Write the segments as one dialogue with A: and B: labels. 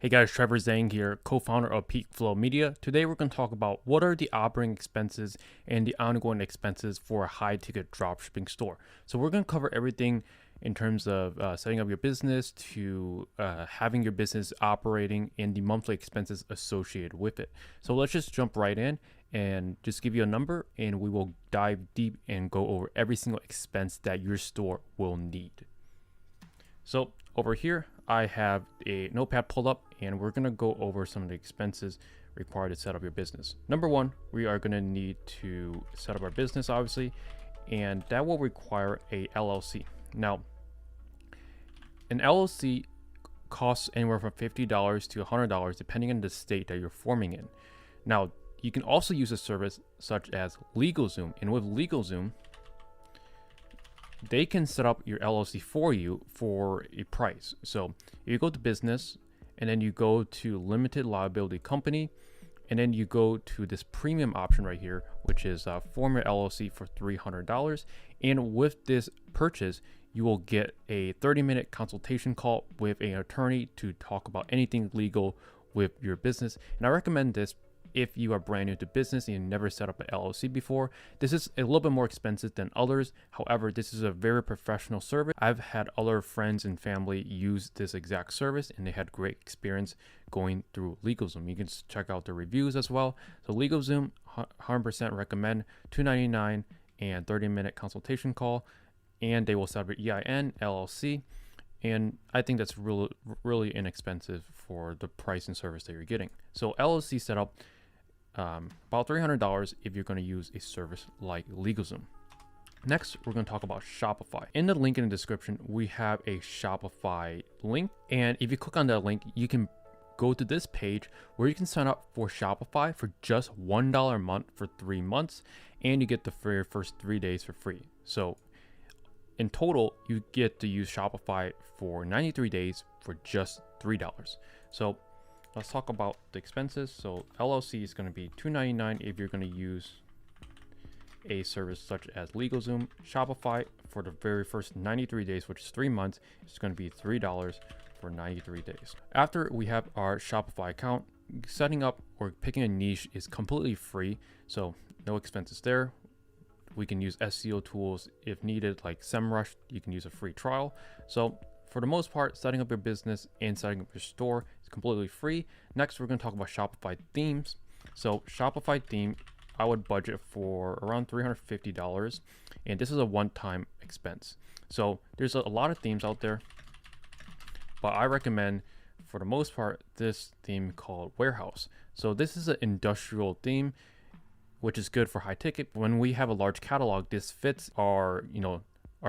A: Hey guys, Trevor Zhang here, co-founder of Peak Flow Media. Today we're going to talk about what are the operating expenses and the ongoing expenses for a high-ticket dropshipping store. So we're going to cover everything in terms of setting up your business to having your business operating and the monthly expenses associated with it. So let's just jump right in and just give you a number and we will dive deep and go over every single expense that your store will need. So over here, I have a notepad pulled up and we're going to go over some of the expenses required to set up your business. Number one, we are going to need to set up our business, obviously, and that will require a LLC. Now, an LLC costs anywhere from $50 to $100 depending on the state that you're forming in. Now, you can also use a service such as LegalZoom, and with LegalZoom, they can set up your LLC for you for a price. So you go to business and then you go to limited liability company and then you go to this premium option right here, which is form your LLC for $300. And with this purchase, you will get a 30-minute consultation call with an attorney to talk about anything legal with your business. And I recommend this if you are brand new to business and you never set up an LLC before. This is a little bit more expensive than others. However, this is a very professional service. I've had other friends and family use this exact service and they had great experience going through LegalZoom. You can check out the reviews as well. So LegalZoom, 100% recommend, $299 and 30-minute consultation call, and they will set up your EIN, LLC. And I think that's really inexpensive for the price and service that you're getting. So LLC setup, about $300 if you're going to use a service like LegalZoom. Next, we're going to talk about Shopify. In the link in the description, we have a Shopify link. And if you click on that link, you can go to this page where you can sign up for Shopify for just $1 a month for 3 months. And you get the very first 3 days for free. So in total, you get to use Shopify for 93 days for just $3. So let's talk about the expenses. So LLC is going to be $299 if you're going to use a service such as LegalZoom. Shopify for the very first 93 days, which is 3 months, is going to be $3 for 93 days. After we have our Shopify account, setting up or picking a niche is completely free. So no expenses there. We can use SEO tools if needed, like SEMrush. You can use a free trial. So for the most part, setting up your business and setting up your store is completely free. Next, we're going to talk about Shopify themes. So Shopify theme, I would budget for around $350, and this is a one-time expense. So there's a lot of themes out there, but I recommend, for the most part, this theme called Warehouse. So this is an industrial theme, which is good for high ticket. When we have a large catalog, this fits our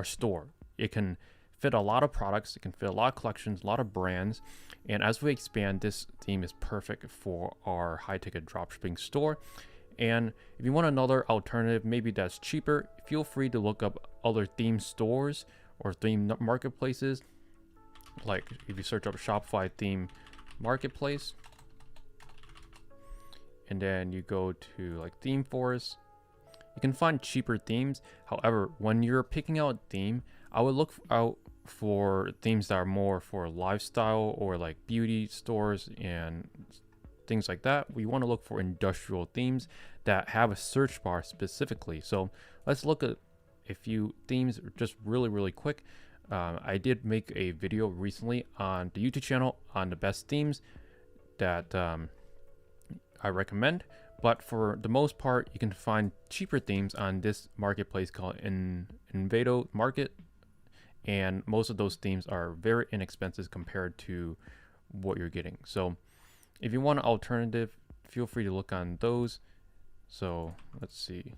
A: store. It can fit a lot of products, it can fit a lot of collections, a lot of brands. And as we expand, this theme is perfect for our high ticket dropshipping store. And if you want another alternative, maybe that's cheaper, feel free to look up other theme stores or theme marketplaces. Like if you search up Shopify theme marketplace, and then you go to like Theme Forest, you can find cheaper themes. However, when you're picking out a theme, I would look out for themes that are more for lifestyle or like beauty stores and things like that. We want to look for industrial themes that have a search bar specifically. So let's look at a few themes just really quick. I did make a video recently on the YouTube channel on the best themes that I recommend, but for the most part, you can find cheaper themes on this marketplace called Envato Market, and most of those themes are very inexpensive compared to what you're getting. So if you want an alternative, feel free to look on those. So let's see.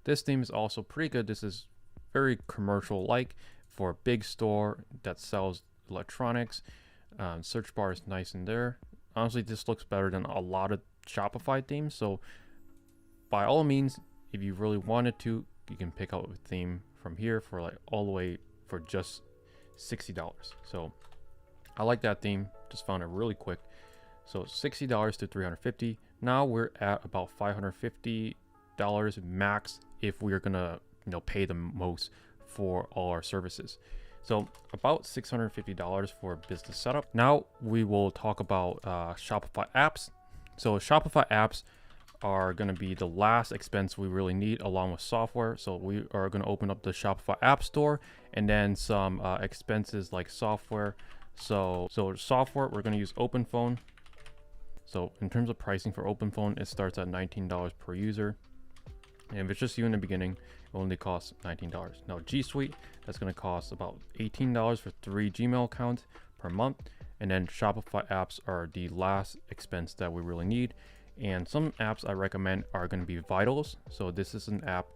A: This theme is also pretty good. This is very commercial-like for a big store that sells electronics. Search bar is nice in there. Honestly, this looks better than a lot of Shopify themes. So by all means, if you really wanted to, you can pick out a theme from here for like all the way for just $60. So I like that theme. Just found it really quick. So $60 to $350. Now we're at about $550 max if we are gonna pay the most for all our services. So about $650 for business setup. Now we will talk about Shopify apps. So Shopify apps are going to be the last expense we really need along with software. So we are going to open up the Shopify App Store, and then some expenses like software. So software, we're going to use OpenPhone. So in terms of pricing for OpenPhone, it starts at $19 per user. And if it's just you in the beginning, it only costs $19. Now G Suite, that's going to cost about $18 for 3 Gmail accounts per month. And then Shopify apps are the last expense that we really need. And some apps I recommend are going to be Vitals. So this is an app.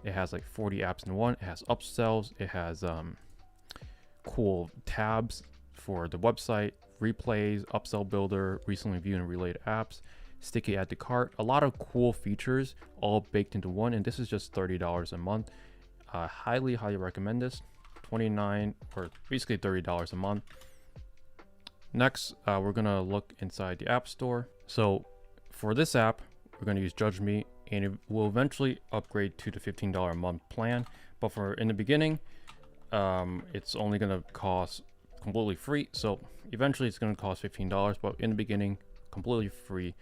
A: It has like 40 apps in one. It has upsells. It has cool tabs for the website, replays, upsell builder, recently viewed and related apps, sticky add to cart. A lot of cool features all baked into one. And this is just $30 a month. Highly recommend this. $29 or basically $30 a month. Next, we're going to look inside the App Store. So for this app, we're going to use Judge Me, and it will eventually upgrade to the $15 a month plan. But for in the beginning, it's only going to cost completely free. So eventually it's going to cost $15, but in the beginning, completely free.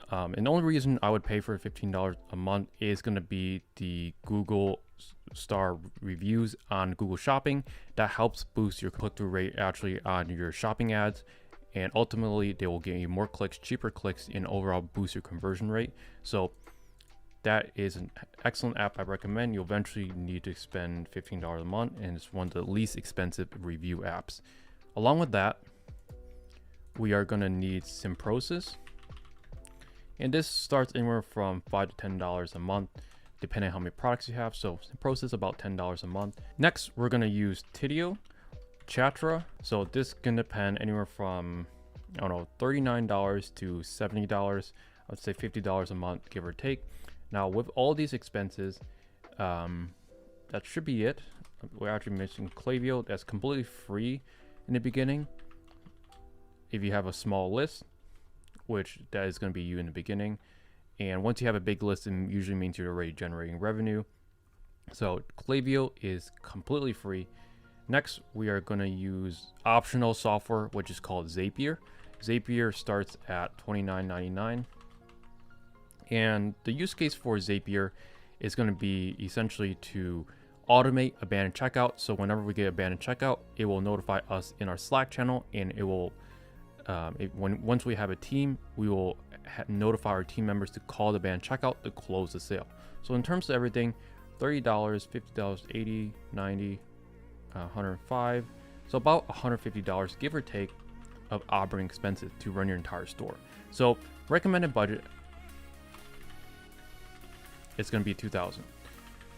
A: And the only reason I would pay for $15 a month is going to be the Google star reviews on Google Shopping. That helps boost your click-through rate actually on your shopping ads. And ultimately, they will get you more clicks, cheaper clicks, and overall boost your conversion rate. So that is an excellent app I recommend. You'll eventually need to spend $15 a month, and it's one of the least expensive review apps. Along with that, we are going to need Simprosys. And this starts anywhere from $5 to $10 a month, depending on how many products you have. So Simprosys about $10 a month. Next, we're going to use Tidio. Chatra, so this can depend anywhere from, I don't know, $39 to $70. I would say $50 a month, give or take. Now with all these expenses, that should be it. We're actually missing Klaviyo. That's completely free in the beginning if you have a small list, which that is going to be you in the beginning. And once you have a big list, it usually means you're already generating revenue. So Klaviyo is completely free. Next, we are going to use optional software, which is called Zapier. Zapier starts at $29.99. And the use case for Zapier is going to be essentially to automate abandoned checkout. So whenever we get abandoned checkout, it will notify us in our Slack channel, and it will, once we have a team, we will notify our team members to call the abandoned checkout to close the sale. So in terms of everything, $30, $50, $80, $90, 105, so about $150, give or take, of operating expenses to run your entire store. So recommended budget, it's going to be $2,000.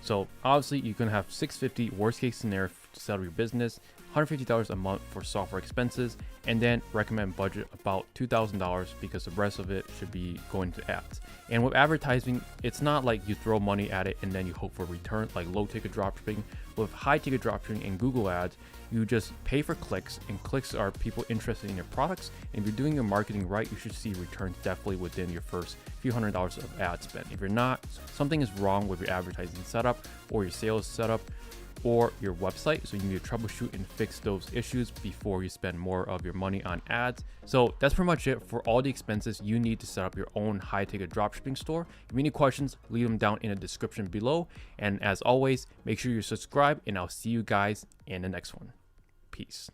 A: So obviously you can have $650 worst case scenario to settle your business, $150 a month for software expenses, and then recommend budget about $2,000 because the rest of it should be going to ads. And with advertising, it's not like you throw money at it and then you hope for a return like low ticket dropshipping. With high ticket dropshipping and Google ads, you just pay for clicks, and clicks are people interested in your products. And if you're doing your marketing right, you should see returns definitely within your first few $100s of ad spend. If you're not, something is wrong with your advertising setup or your sales setup or your website, so you need to troubleshoot and fix those issues before you spend more of your money on ads. So that's pretty much it for all the expenses you need to set up your own high ticket dropshipping store. If you have any questions, leave them down in the description below. And as always, make sure you subscribe, and I'll see you guys in the next one. Peace.